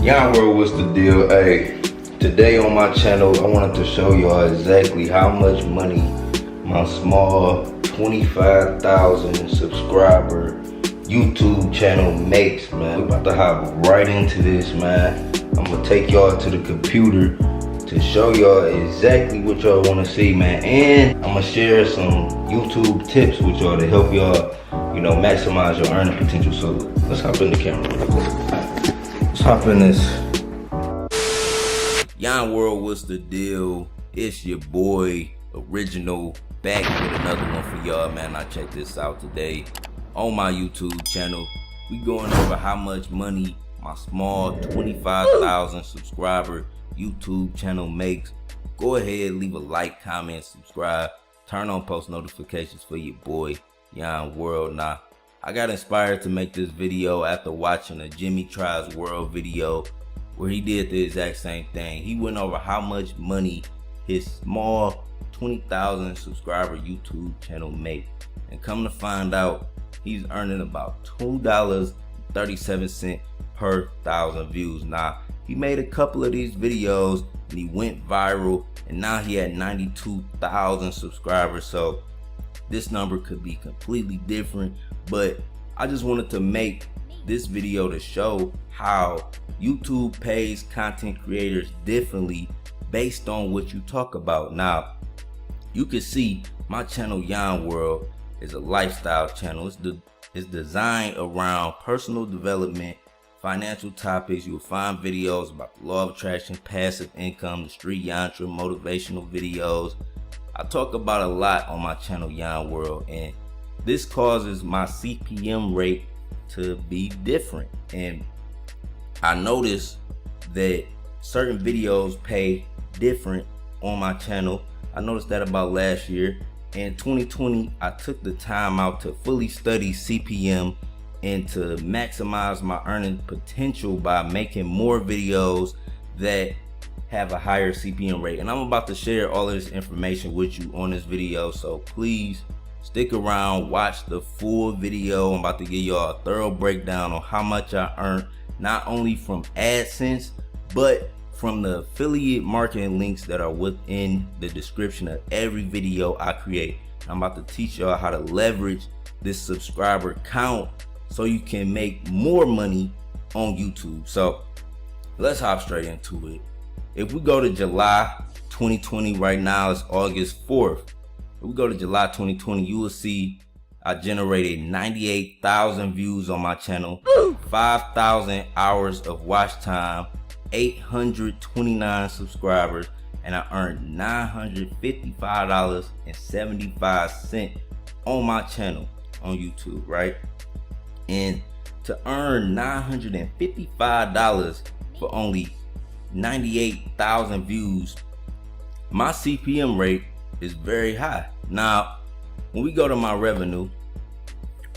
Yon World, what's the deal? Hey, today on my channel, I wanted to show y'all exactly how much money my small 25,000 subscriber YouTube channel makes, man. We're about to hop right into this, man. I'm gonna take y'all to the computer to show y'all exactly what y'all wanna see, man. And I'm gonna share some YouTube tips with y'all to help y'all, maximize your earning potential. So let's hop in the camera. Let's hop in this. Yon World, what's the deal? It's your boy, Original, back with another one for y'all, man. I checked this out today on my YouTube channel. We going over how much money my small 25,000 subscriber YouTube channel makes. Go ahead, leave a like, comment, subscribe, turn on post notifications for your boy, Yon World. Now, I got inspired to make this video after watching a Jimmy Tries World video where he did the exact same thing. He went over how much money his small 20,000 subscriber YouTube channel make. And come to find out, he's earning about $2.37 per 1,000 views. Now, he made a couple of these videos and he went viral, and now he had 92,000 subscribers. So this number could be completely different, but I just wanted to make this video to show how YouTube pays content creators differently based on what you talk about. Now, you can see my channel, Yon World, is a lifestyle channel. It's designed around personal development, financial topics. You'll find videos about the law of attraction, passive income, the Sri Yantra, motivational videos. I talk about a lot on my channel, Yon World, and this causes my CPM rate to be different. And I noticed that certain videos pay different on my channel. I noticed that about last year. In 2020, I took the time out to fully study CPM and to maximize my earning potential by making more videos that have a higher CPM rate. And I'm about to share all of this information with you on this video, so please stick around, watch the full video. I'm about to give y'all a thorough breakdown on how much I earned, not only from Adsense, but from the affiliate marketing links that are within the description of every video I create. I'm about to teach y'all how to leverage this subscriber count so you can make more money on YouTube. So let's hop straight into it. If we go to July 2020, right now it's August 4th. If we go to July 2020, you will see I generated 98,000 views on my channel, 5,000 hours of watch time, 829 subscribers, and I earned $955.75 on my channel on YouTube, right? And to earn $955 for only 98,000 views, my CPM rate is very high. Now, when we go to my revenue,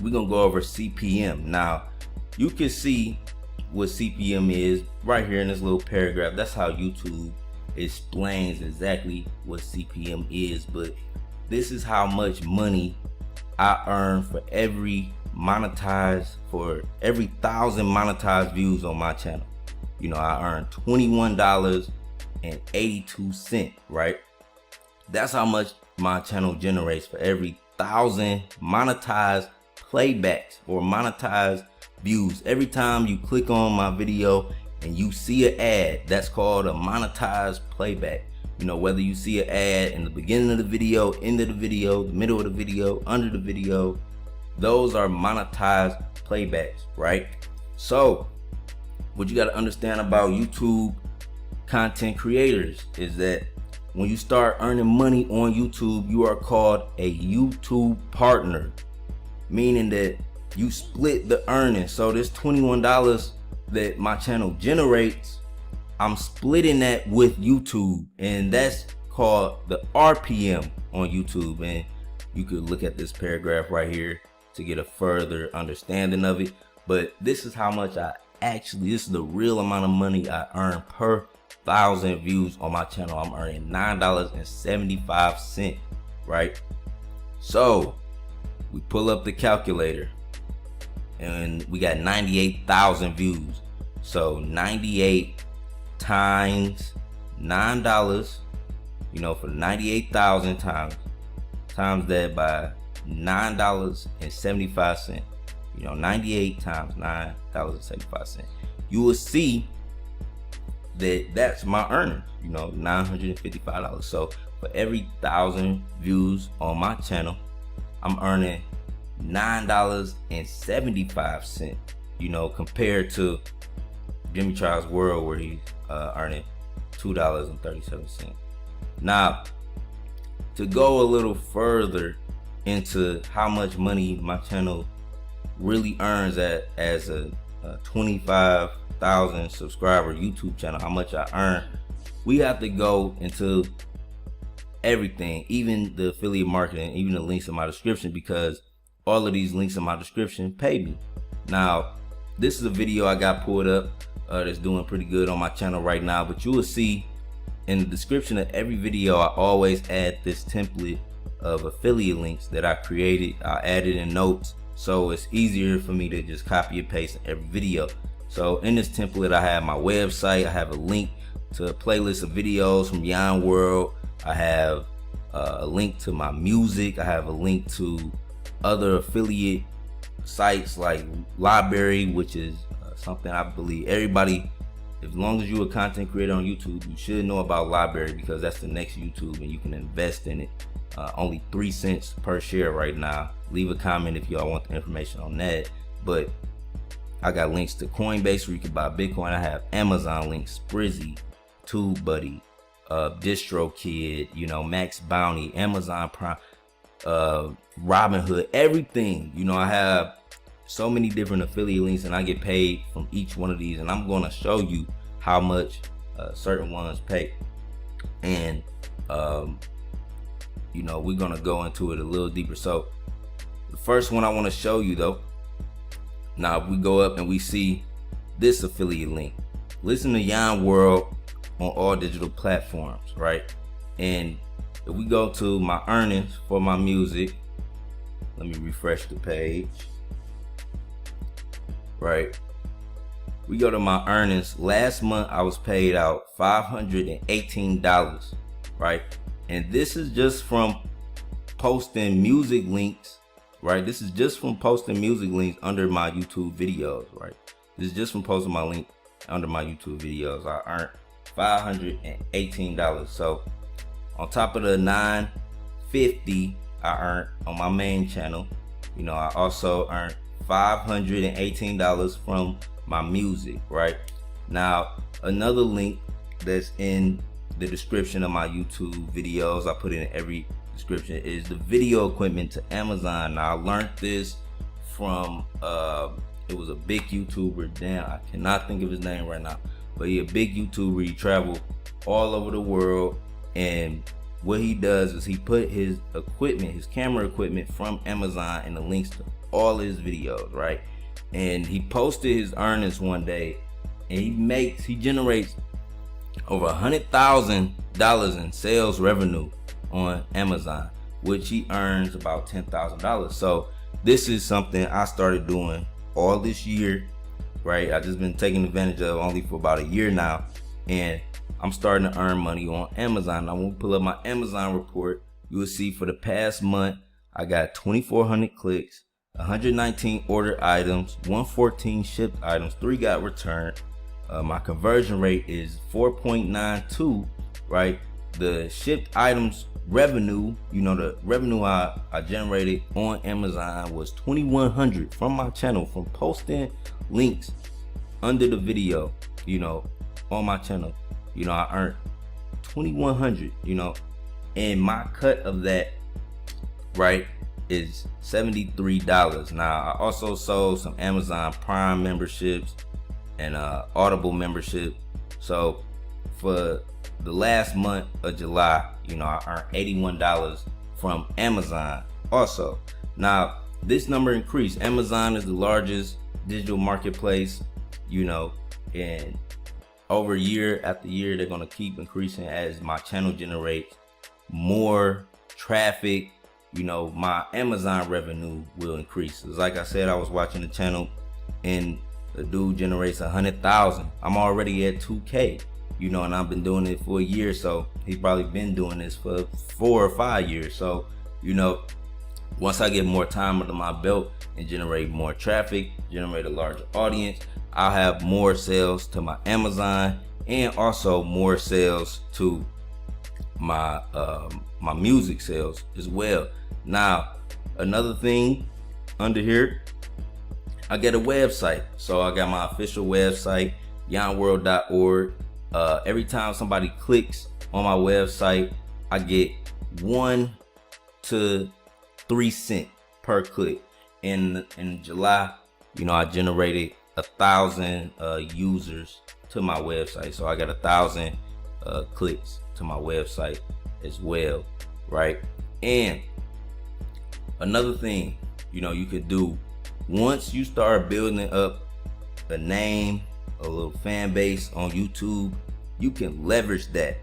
we're gonna go over CPM. Now, you can see what CPM is right here in this little paragraph. That's how YouTube explains exactly what CPM is, but this is how much money I earn for every 1,000 monetized views on my channel. I earn $21.82, right? That's how much my channel generates for every 1,000 monetized playbacks or monetized views. Every time you click on my video and you see an ad, that's called a monetized playback. Whether you see an ad in the beginning of the video, end of the video, the middle of the video, under the video, those are monetized playbacks, right? So what you got to understand about YouTube content creators is that when you start earning money on YouTube, you are called a YouTube partner, meaning that you split the earnings. So this $21 that my channel generates, I'm splitting that with YouTube, and that's called the RPM on YouTube. And you could look at this paragraph right here to get a further understanding of it. But this is how much this is the real amount of money I earn per 1,000 views on my channel. I'm earning $9.75, right? So we pull up the calculator and we got 98,000 views. So 98 times $9, you know, for 98,000 times that by $9.75. You know, 98 times $9.75. You will see that that's my earnings, you know, $955. So for every 1,000 views on my channel, I'm earning $9.75, you know, compared to Jimmy Charles World, where he's earning $2.37. Now, to go a little further into how much money my channel really earns as a 25,000 subscriber YouTube channel, how much I earn, we have to go into everything, even the affiliate marketing, even the links in my description, because all of these links in my description pay me. Now, this is a video I got pulled up that's doing pretty good on my channel right now, but you will see in the description of every video, I always add this template of affiliate links that I created. I added in notes, so it's easier for me to just copy and paste in every video. So in this template, I have my website, I have a link to a playlist of videos from YON WORLD, I have a link to my music, I have a link to other affiliate sites like Library, which is something I believe everybody, as long as you're a content creator on YouTube, you should know about Library, because that's the next YouTube and you can invest in it. Only 3 cents per share right now. Leave a comment if y'all want the information on that. But I got links to Coinbase where you can buy Bitcoin. I have Amazon links, Sprizzy, TubeBuddy, DistroKid, you know, Max Bounty, Amazon Prime, Robinhood, everything. You know, I have so many different affiliate links and I get paid from each one of these, and I'm going to show you how much certain ones pay. And you know, we're going to go into it a little deeper. So the first one I want to show you though, now if we go up and we see this affiliate link, listen to YON WORLD on all digital platforms, right? And if we go to my earnings for my music, let me refresh the page. Right, we go to my earnings. Last month I was paid out $518, right? And this is just from posting music links, right? This is just from posting music links under my YouTube videos, right? This is just from posting my link under my YouTube videos. I earned $518. So on top of the $950 I earned on my main channel, you know, I also earned $518 from my music, right? Now, another link that's in the description of my YouTube videos, I put it in every description, is the video equipment to Amazon. Now, I learned this from, it was a big YouTuber, damn, I cannot think of his name right now, but he a big YouTuber, he traveled all over the world, and what he does is he put his equipment, his camera equipment from Amazon in the links to all his videos, right? And he posted his earnings one day, and he generates over $100,000 in sales revenue on Amazon, which he earns about $10,000. So this is something I started doing all this year, right? I just been taking advantage of only for about a year now, and I'm starting to earn money on Amazon. Now when we pull up my Amazon report, you will see for the past month I got 2,400 clicks, 119 ordered items, 114 shipped items, 3 got returned. My conversion rate is 4.92, right? The shipped items revenue, you know, the revenue I generated on Amazon was $2,100 from my channel, from posting links under the video, you know, on my channel. You know, I earned $2,100, you know, and my cut of that, right, is $73. Now, I also sold some Amazon Prime memberships and Audible membership. So for the last month of July, you know, I earned $81 from Amazon also. Now, this number increased. Amazon is the largest digital marketplace, you know, and over year after year, they're gonna keep increasing as my channel generates more traffic. You know, my Amazon revenue will increase. Like I said, I was watching the channel, and a dude generates 100,000. I'm already at 2K, you know, and I've been doing it for a year. So he's probably been doing this for 4 or 5 years. So, you know, once I get more time under my belt and generate more traffic, generate a larger audience, I'll have more sales to my Amazon and also more sales to my my music sales as well. Now, another thing under here, I get a website. So I got my official website, yonworld.org. Every time somebody clicks on my website, I get 1 to 3 cents per click. In July, you know, I generated 1,000 users to my website. So I got 1,000 clicks to my website as well, right? And another thing, you know, you could do, once you start building up a name, a little fan base on YouTube, you can leverage that.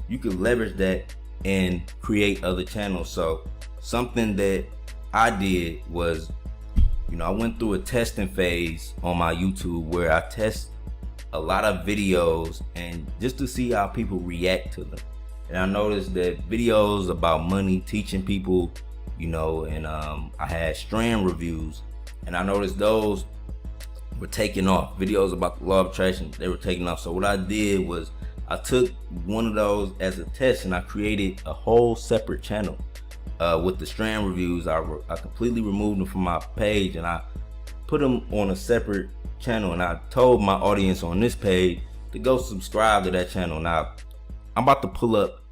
You can leverage that and create other channels. So something that I did was, you know, I went through a testing phase on my YouTube where I test a lot of videos and just to see how people react to them. And I noticed that videos about money, teaching people, you know, and I had strand reviews, and I noticed those were taking off. Videos about the law of attraction, they were taking off. So what I did was I took one of those as a test and I created a whole separate channel with the strand reviews. I completely removed them from my page and I put them on a separate channel, and I told my audience on this page to go subscribe to that channel. Now I'm about to pull up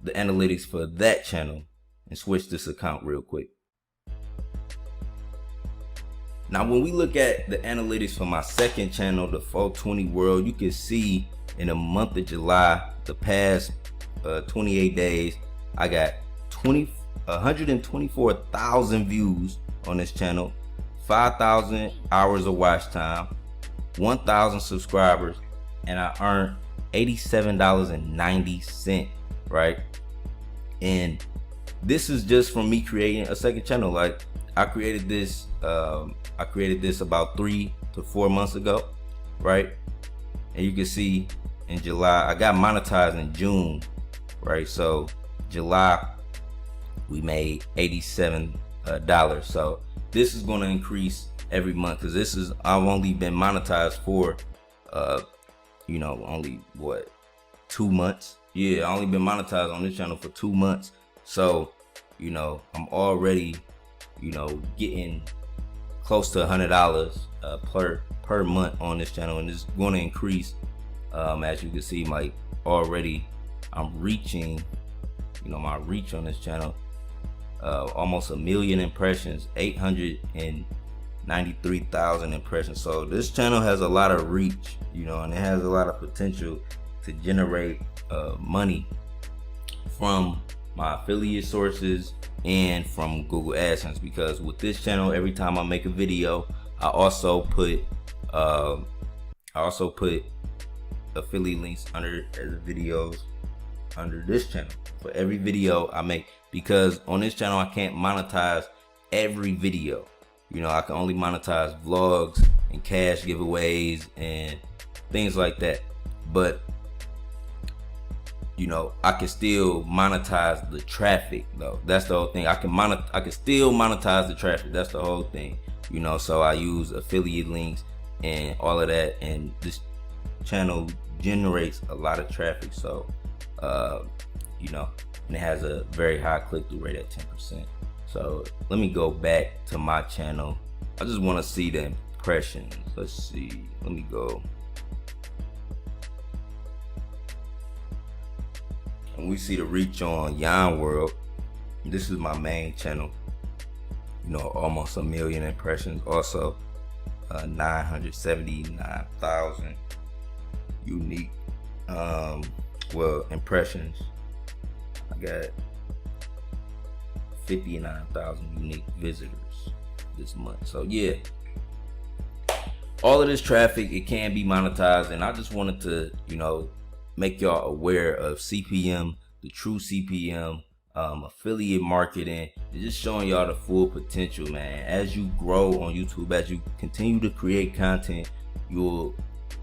the analytics for that channel and switch this account real quick. Now when we look at the analytics for my second channel, the 420 World, you can see in the month of July, the past 28 days, I got 124,000 views on this channel, 5,000 hours of watch time, 1,000 subscribers, and I earned $87.90, right? And this is just from me creating a second channel. Like I created this about 3 to 4 months ago, right? And you can see in July, I got monetized in June, right? So July, we made $87. So this is going to increase every month because I've only been monetized for, you know, only what, 2 months? Yeah, I only been monetized on this channel for 2 months. So, you know, I'm already, you know, getting close to $100 per month on this channel, and it's going to increase. As you can see, like already I'm reaching, you know, my reach on this channel, almost 1 million impressions, 893,000 impressions. So this channel has a lot of reach, you know, and it has a lot of potential to generate money from my affiliate sources and from Google Adsense, because with this channel, every time I make a video, I also put affiliate links under the videos under this channel for every video I make, because on this channel I can't monetize every video. You know, I can only monetize vlogs and cash giveaways and things like that. But you know, I can still monetize the traffic though. That's the whole thing. I can still monetize the traffic. That's the whole thing. You know, so I use affiliate links and all of that, and this channel generates a lot of traffic. So you know, and it has a very high click-through rate at 10%. So let me go back to my channel. I just want to see the impressions. Let's see. Let me go. And we see the reach on YON WORLD. This is my main channel. You know, almost 1 million impressions. Also, 979,000 unique, impressions. I got 59,000 unique visitors this month. So yeah, all of this traffic, it can be monetized, and I just wanted to, you know, make y'all aware of CPM, the true CPM, affiliate marketing, and just showing y'all the full potential, man. As you grow on YouTube, as you continue to create content, you'll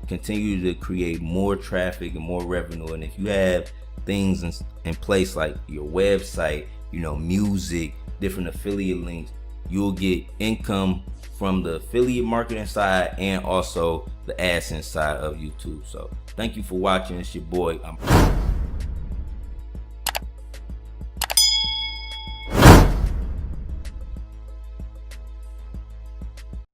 continue to create more traffic and more revenue. And if you have things in place like your website, music, different affiliate links, you'll get income from the affiliate marketing side and also the AdSense side of YouTube. So thank you for watching. It's your boy.